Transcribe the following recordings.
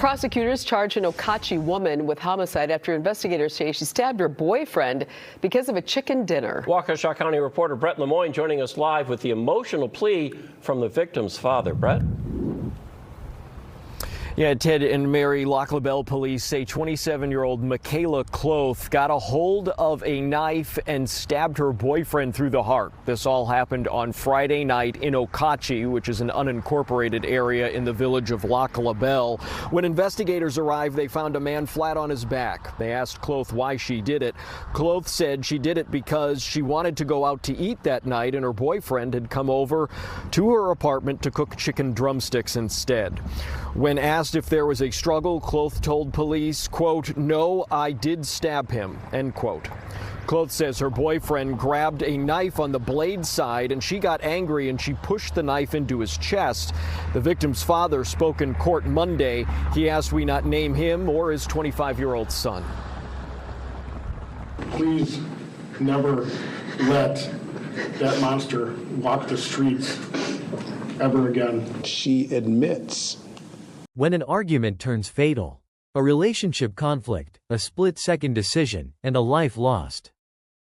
Prosecutors charge an Okachi woman with homicide after investigators say she stabbed her boyfriend because of a chicken dinner. Waukesha County reporter Brett Lemoyne joining us live with the emotional plea from the victim's father. Brett? Yeah, Ted and Mary, Lac La Belle police say 27-year-old Michaela Cloth got a hold of a knife and stabbed her boyfriend through the heart. This all happened on Friday night in Okachi, which is an unincorporated area in the village of Lac La Belle. When investigators arrived, they found a man flat on his back. They asked Cloth why she did it. Cloth said she did it because she wanted to go out to eat that night, and her boyfriend had come over to her apartment to cook chicken drumsticks instead. When asked if there was a struggle, Cloth told police, quote, "No, I did stab him," end quote. Cloth says her boyfriend grabbed a knife on the blade side and she got angry and she pushed the knife into his chest. The victim's father spoke in court Monday. He asked we not name him or his 25-year-old son. Please never let that monster walk the streets ever again. She admits. When an argument turns fatal, a relationship conflict, a split-second decision, and a life lost.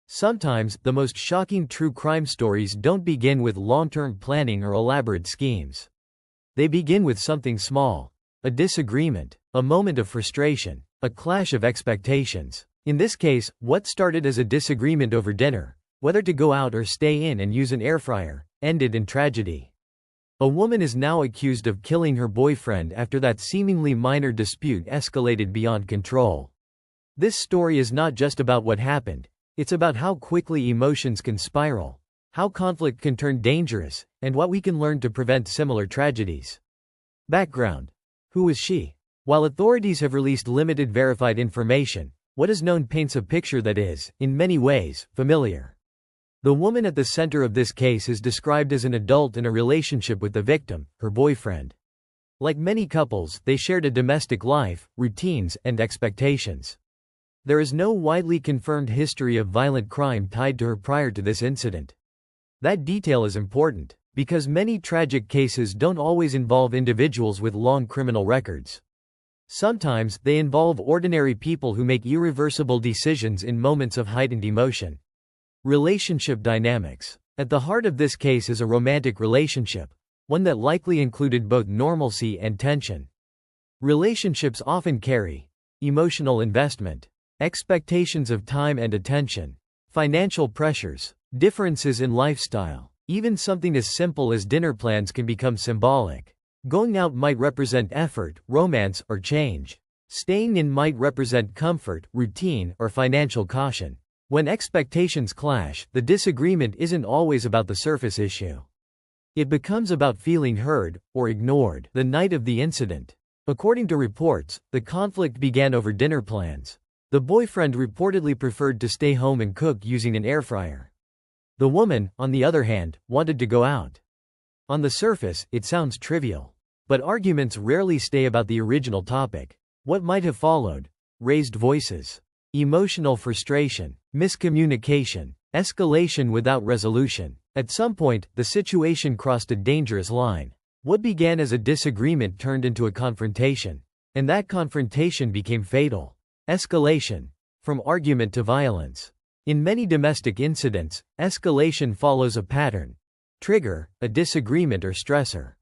Sometimes, the most shocking true crime stories don't begin with long-term planning or elaborate schemes. They begin with something small, a disagreement, a moment of frustration, a clash of expectations. In this case, what started as a disagreement over dinner, whether to go out or stay in and use an air fryer, ended in tragedy. A woman is now accused of killing her boyfriend after that seemingly minor dispute escalated beyond control. This story is not just about what happened, it's about how quickly emotions can spiral, how conflict can turn dangerous, and what we can learn to prevent similar tragedies. Background. Who was she? While authorities have released limited verified information, what is known paints a picture that is, in many ways, familiar. The woman at the center of this case is described as an adult in a relationship with the victim, her boyfriend. Like many couples, they shared a domestic life, routines, and expectations. There is no widely confirmed history of violent crime tied to her prior to this incident. That detail is important, because many tragic cases don't always involve individuals with long criminal records. Sometimes, they involve ordinary people who make irreversible decisions in moments of heightened emotion. Relationship dynamics. At the heart of this case is a romantic relationship, one that likely included both normalcy and tension. Relationships often carry emotional investment, expectations of time and attention, financial pressures, differences in lifestyle. Even something as simple as dinner plans can become symbolic. Going out might represent effort, romance, or change. Staying in might represent comfort, routine, or financial caution. When expectations clash, the disagreement isn't always about the surface issue. It becomes about feeling heard, or ignored. The night of the incident. According to reports, the conflict began over dinner plans. The boyfriend reportedly preferred to stay home and cook using an air fryer. The woman, on the other hand, wanted to go out. On the surface, it sounds trivial. But arguments rarely stay about the original topic. What might have followed? Raised voices. Emotional frustration, miscommunication, escalation without resolution. At some point, the situation crossed a dangerous line. What began as a disagreement turned into a confrontation. And that confrontation became fatal. Escalation. From argument to violence. In many domestic incidents, escalation follows a pattern. Trigger, a disagreement or stressor.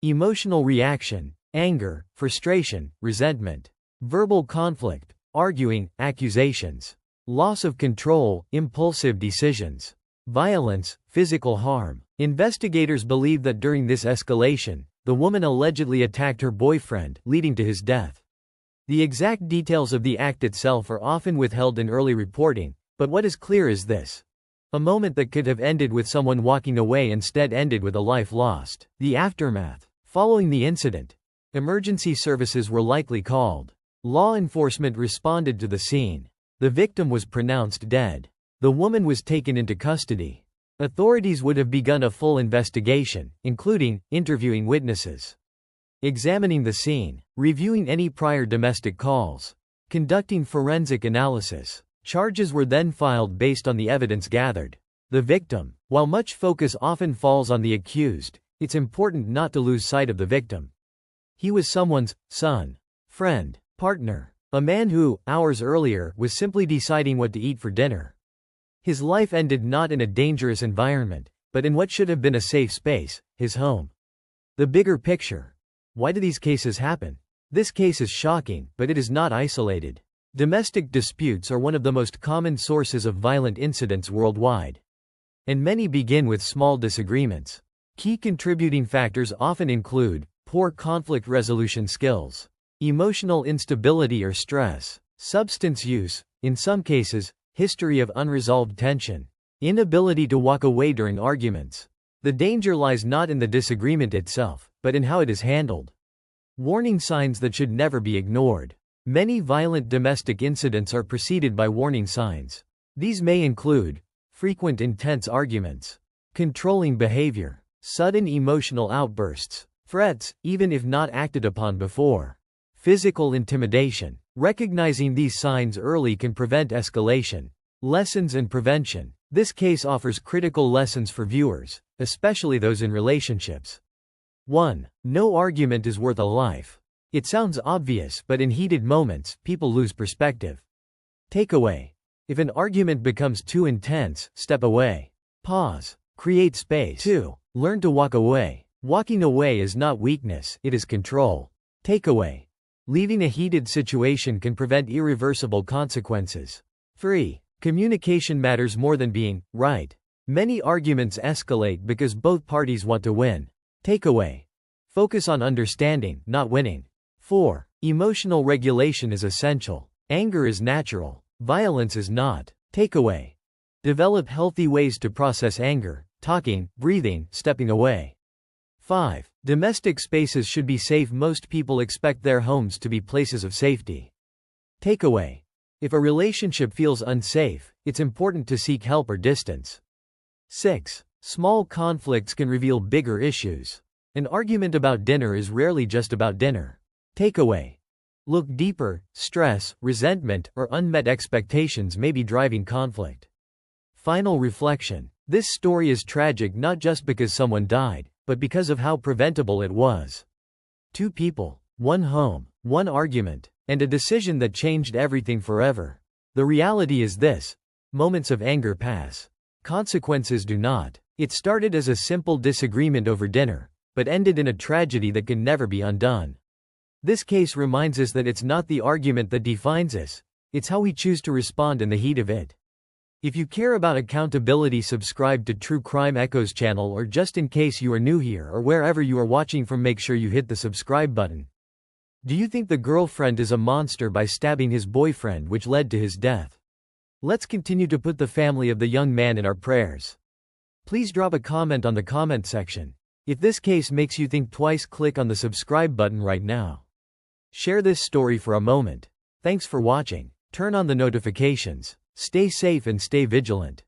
Emotional reaction, anger, frustration, resentment. Verbal conflict. Arguing, accusations. Loss of control, impulsive decisions. Violence, physical harm. Investigators believe that during this escalation, the woman allegedly attacked her boyfriend, leading to his death. The exact details of the act itself are often withheld in early reporting, but what is clear is this. A moment that could have ended with someone walking away instead ended with a life lost. The aftermath. Following the incident, emergency services were likely called. Law enforcement responded to the scene. The victim was pronounced dead. The woman was taken into custody. Authorities would have begun a full investigation, including interviewing witnesses, examining the scene, reviewing any prior domestic calls, conducting forensic analysis. Charges were then filed based on the evidence gathered. The victim. While much focus often falls on the accused, it's important not to lose sight of the victim. He was someone's son. Friend, partner. A man who, hours earlier, was simply deciding what to eat for dinner. His life ended not in a dangerous environment, but in what should have been a safe space, his home. The bigger picture. Why do these cases happen? This case is shocking, but it is not isolated. Domestic disputes are one of the most common sources of violent incidents worldwide. And many begin with small disagreements. Key contributing factors often include poor conflict resolution skills, emotional instability or stress, substance use, in some cases, history of unresolved tension, inability to walk away during arguments. The danger lies not in the disagreement itself, but in how it is handled. Warning signs that should never be ignored. Many violent domestic incidents are preceded by warning signs. These may include frequent intense arguments, controlling behavior, sudden emotional outbursts, threats, even if not acted upon before, physical intimidation. Recognizing these signs early can prevent escalation. Lessons and prevention. This case offers critical lessons for viewers, especially those in relationships. 1. No argument is worth a life. It sounds obvious, but in heated moments, people lose perspective. Takeaway. If an argument becomes too intense, step away. Pause. Create space. 2. Learn to walk away. Walking away is not weakness, it is control. Takeaway. Leaving a heated situation can prevent irreversible consequences. 3. Communication matters more than being right. Many arguments escalate because both parties want to win. Takeaway. Focus on understanding, not winning. 4. Emotional regulation is essential. Anger is natural. Violence is not. Takeaway. Develop healthy ways to process anger, talking, breathing, stepping away. 5. Domestic spaces should be safe. Most people expect their homes to be places of safety. Takeaway. If a relationship feels unsafe, it's important to seek help or distance. 6. Small conflicts can reveal bigger issues. An argument about dinner is rarely just about dinner. Takeaway. Look deeper. Stress, resentment, or unmet expectations may be driving conflict. Final reflection. This story is tragic not just because someone died, but because of how preventable it was. 2 people, 1 home, 1 argument, and a decision that changed everything forever. The reality is this: moments of anger pass. Consequences do not. It started as a simple disagreement over dinner, but ended in a tragedy that can never be undone. This case reminds us that it's not the argument that defines us, it's how we choose to respond in the heat of it. If you care about accountability, subscribe to True Crime Echoes channel, or just in case you are new here or wherever you are watching from, make sure you hit the subscribe button. Do you think the girlfriend is a monster by stabbing his boyfriend, which led to his death? Let's continue to put the family of the young man in our prayers. Please drop a comment on the comment section. If this case makes you think twice, click on the subscribe button right now. Share this story for a moment. Thanks for watching. Turn on the notifications. Stay safe and stay vigilant.